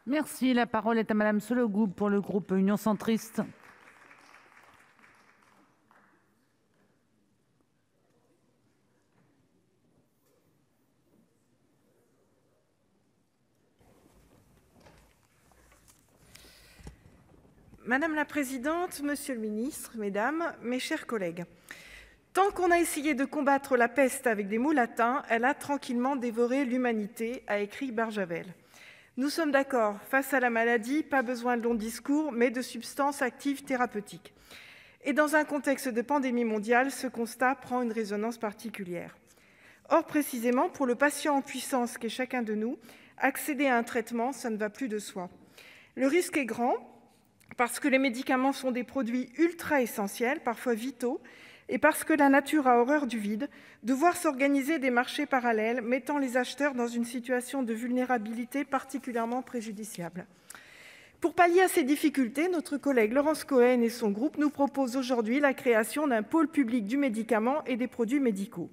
Merci. La parole est à Madame Sollogoub pour le groupe Union centriste. Madame la présidente, monsieur le ministre, mesdames, mes chers collègues, tant qu'on a essayé de combattre la peste avec des mots latins, elle a tranquillement dévoré l'humanité, a écrit Barjavel. Nous sommes d'accord, face à la maladie, pas besoin de longs discours, mais de substances actives thérapeutiques. Et dans un contexte de pandémie mondiale, ce constat prend une résonance particulière. Or, précisément, pour le patient en puissance qu'est chacun de nous, accéder à un traitement, ça ne va plus de soi. Le risque est grand, parce que les médicaments sont des produits ultra essentiels, parfois vitaux, et parce que la nature a horreur du vide, de voir s'organiser des marchés parallèles mettant les acheteurs dans une situation de vulnérabilité particulièrement préjudiciable. Pour pallier à ces difficultés, notre collègue Laurence Cohen et son groupe nous proposent aujourd'hui la création d'un pôle public du médicament et des produits médicaux.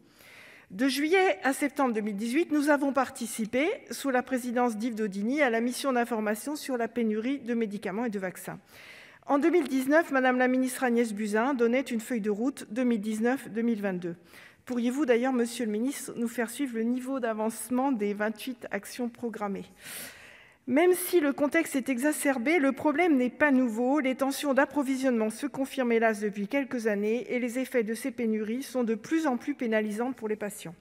De juillet à septembre 2018, nous avons participé, sous la présidence d'Yves Daudigny, à la mission d'information sur la pénurie de médicaments et de vaccins. En 2019, Madame la ministre Agnès Buzyn donnait une feuille de route 2019-2022. Pourriez-vous d'ailleurs, Monsieur le ministre, nous faire suivre le niveau d'avancement des 28 actions programmées ? Même si le contexte est exacerbé, le problème n'est pas nouveau. Les tensions d'approvisionnement se confirment hélas depuis quelques années et les effets de ces pénuries sont de plus en plus pénalisants pour les patients.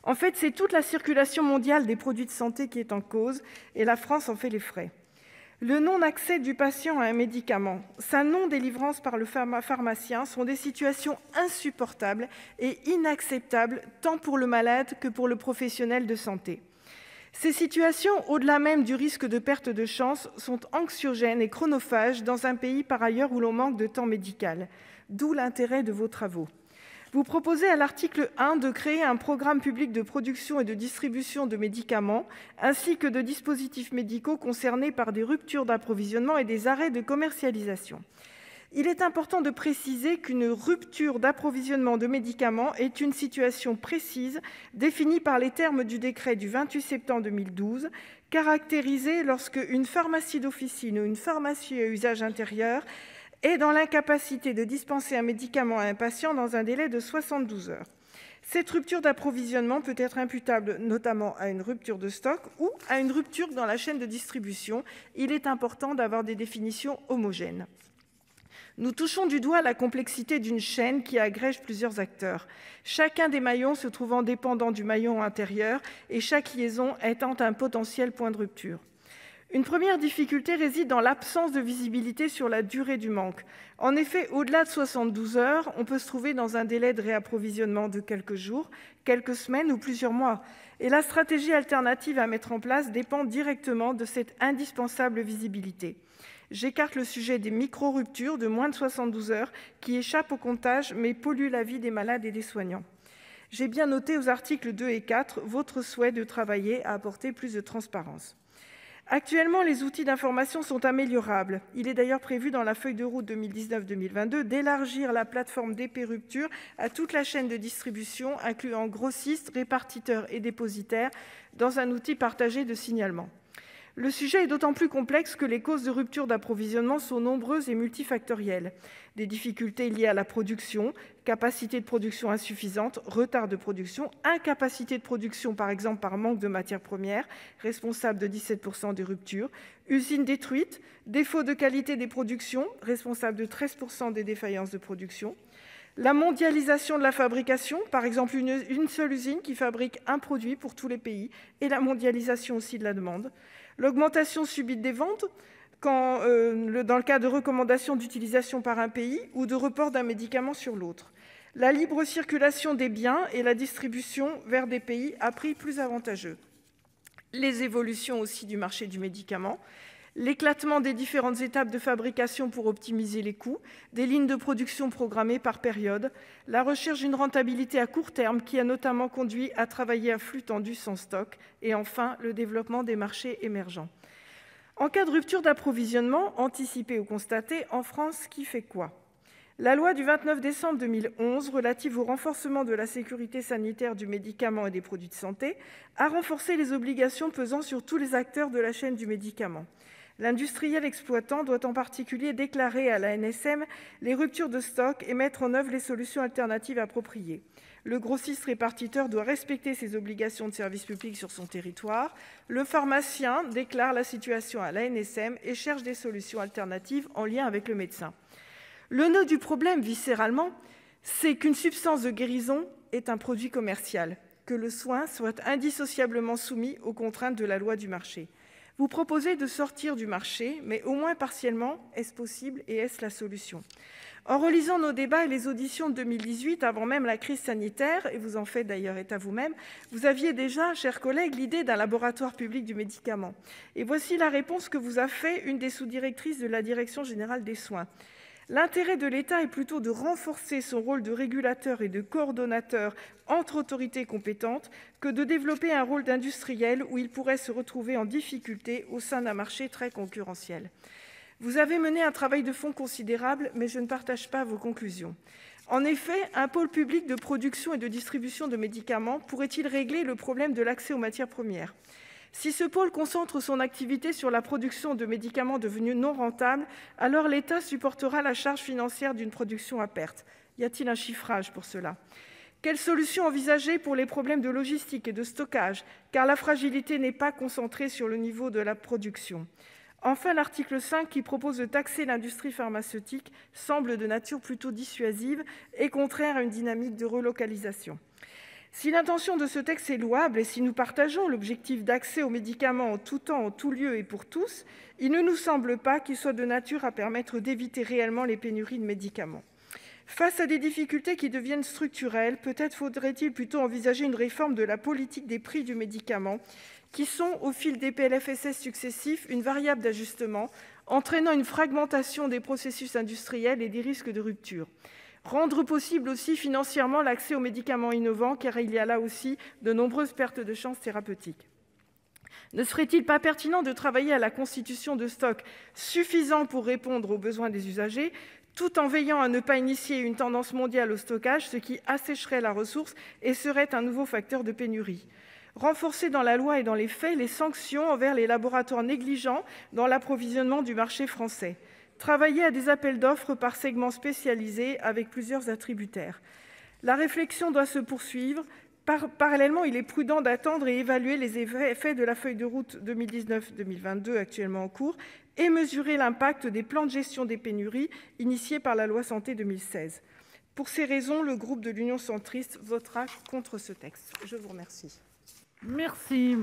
En fait, c'est toute la circulation mondiale des produits de santé qui est en cause et la France en fait les frais. Le non-accès du patient à un médicament, sa non-délivrance par le pharmacien sont des situations insupportables et inacceptables tant pour le malade que pour le professionnel de santé. Ces situations, au-delà même du risque de perte de chance, sont anxiogènes et chronophages dans un pays par ailleurs où l'on manque de temps médical. D'où l'intérêt de vos travaux. Vous proposez à l'article 1 de créer un programme public de production et de distribution de médicaments, ainsi que de dispositifs médicaux concernés par des ruptures d'approvisionnement et des arrêts de commercialisation. Il est important de préciser qu'une rupture d'approvisionnement de médicaments est une situation précise définie par les termes du décret du 28 septembre 2012, caractérisée lorsque une pharmacie d'officine ou une pharmacie à usage intérieur est dans l'incapacité de dispenser un médicament à un patient dans un délai de 72 heures. Cette rupture d'approvisionnement peut être imputable notamment à une rupture de stock ou à une rupture dans la chaîne de distribution. Il est important d'avoir des définitions homogènes. Nous touchons du doigt la complexité d'une chaîne qui agrège plusieurs acteurs, chacun des maillons se trouvant dépendant du maillon antérieur et chaque liaison étant un potentiel point de rupture. Une première difficulté réside dans l'absence de visibilité sur la durée du manque. En effet, au-delà de 72 heures, on peut se trouver dans un délai de réapprovisionnement de quelques jours, quelques semaines ou plusieurs mois. Et la stratégie alternative à mettre en place dépend directement de cette indispensable visibilité. J'écarte le sujet des micro-ruptures de moins de 72 heures qui échappent au comptage mais polluent la vie des malades et des soignants. J'ai bien noté aux articles 2 et 4 votre souhait de travailler à apporter plus de transparence. Actuellement, les outils d'information sont améliorables. Il est d'ailleurs prévu dans la feuille de route 2019-2022 d'élargir la plateforme DP Rupture à toute la chaîne de distribution, incluant grossistes, répartiteurs et dépositaires, dans un outil partagé de signalement. Le sujet est d'autant plus complexe que les causes de rupture d'approvisionnement sont nombreuses et multifactorielles. Des difficultés liées à la production, capacité de production insuffisante, retard de production, incapacité de production par exemple par manque de matières premières, responsable de 17% des ruptures, usines détruites, défaut de qualité des productions, responsable de 13% des défaillances de production, la mondialisation de la fabrication, par exemple une seule usine qui fabrique un produit pour tous les pays, et la mondialisation aussi de la demande, l'augmentation subite des ventes, dans le cas de recommandations d'utilisation par un pays ou de report d'un médicament sur l'autre. La libre circulation des biens et la distribution vers des pays à prix plus avantageux. Les évolutions aussi du marché du médicament, l'éclatement des différentes étapes de fabrication pour optimiser les coûts, des lignes de production programmées par période, la recherche d'une rentabilité à court terme qui a notamment conduit à travailler à flux tendu sans stock, et enfin le développement des marchés émergents. En cas de rupture d'approvisionnement, anticipée ou constatée, en France, qui fait quoi ? La loi du 29 décembre 2011 relative au renforcement de la sécurité sanitaire du médicament et des produits de santé a renforcé les obligations pesant sur tous les acteurs de la chaîne du médicament. L'industriel exploitant doit en particulier déclarer à l'ANSM les ruptures de stock et mettre en œuvre les solutions alternatives appropriées. Le grossiste-répartiteur doit respecter ses obligations de service public sur son territoire. Le pharmacien déclare la situation à l'ANSM et cherche des solutions alternatives en lien avec le médecin. Le nœud du problème, viscéralement, c'est qu'une substance de guérison est un produit commercial, que le soin soit indissociablement soumis aux contraintes de la loi du marché. Vous proposez de sortir du marché, mais au moins partiellement. Est-ce possible et est-ce la solution ? En relisant nos débats et les auditions de 2018, avant même la crise sanitaire, et vous en faites d'ailleurs état vous-même, vous aviez déjà, chers collègues, l'idée d'un laboratoire public du médicament. Et voici la réponse que vous a fait une des sous-directrices de la Direction générale des soins. L'intérêt de l'État est plutôt de renforcer son rôle de régulateur et de coordonnateur entre autorités compétentes que de développer un rôle d'industriel où il pourrait se retrouver en difficulté au sein d'un marché très concurrentiel. Vous avez mené un travail de fond considérable, mais je ne partage pas vos conclusions. En effet, un pôle public de production et de distribution de médicaments pourrait-il régler le problème de l'accès aux matières premières ? Si ce pôle concentre son activité sur la production de médicaments devenus non rentables, alors l'État supportera la charge financière d'une production à perte. Y a-t-il un chiffrage pour cela ? Quelles solutions envisager pour les problèmes de logistique et de stockage, car la fragilité n'est pas concentrée sur le niveau de la production ? Enfin, l'article 5, qui propose de taxer l'industrie pharmaceutique, semble de nature plutôt dissuasive et contraire à une dynamique de relocalisation. Si l'intention de ce texte est louable et si nous partageons l'objectif d'accès aux médicaments en tout temps, en tout lieu et pour tous, il ne nous semble pas qu'il soit de nature à permettre d'éviter réellement les pénuries de médicaments. Face à des difficultés qui deviennent structurelles, peut-être faudrait-il plutôt envisager une réforme de la politique des prix du médicament, qui sont, au fil des PLFSS successifs, une variable d'ajustement, entraînant une fragmentation des processus industriels et des risques de rupture. Rendre possible aussi financièrement l'accès aux médicaments innovants, car il y a là aussi de nombreuses pertes de chances thérapeutiques. Ne serait-il pas pertinent de travailler à la constitution de stocks suffisants pour répondre aux besoins des usagers, tout en veillant à ne pas initier une tendance mondiale au stockage, ce qui assécherait la ressource et serait un nouveau facteur de pénurie ? Renforcer dans la loi et dans les faits les sanctions envers les laboratoires négligents dans l'approvisionnement du marché français. Travailler à des appels d'offres par segments spécialisés avec plusieurs attributaires. La réflexion doit se poursuivre. Parallèlement, il est prudent d'attendre et évaluer les effets de la feuille de route 2019-2022 actuellement en cours et mesurer l'impact des plans de gestion des pénuries initiés par la loi Santé 2016. Pour ces raisons, le groupe de l'Union centriste votera contre ce texte. Je vous remercie. Merci.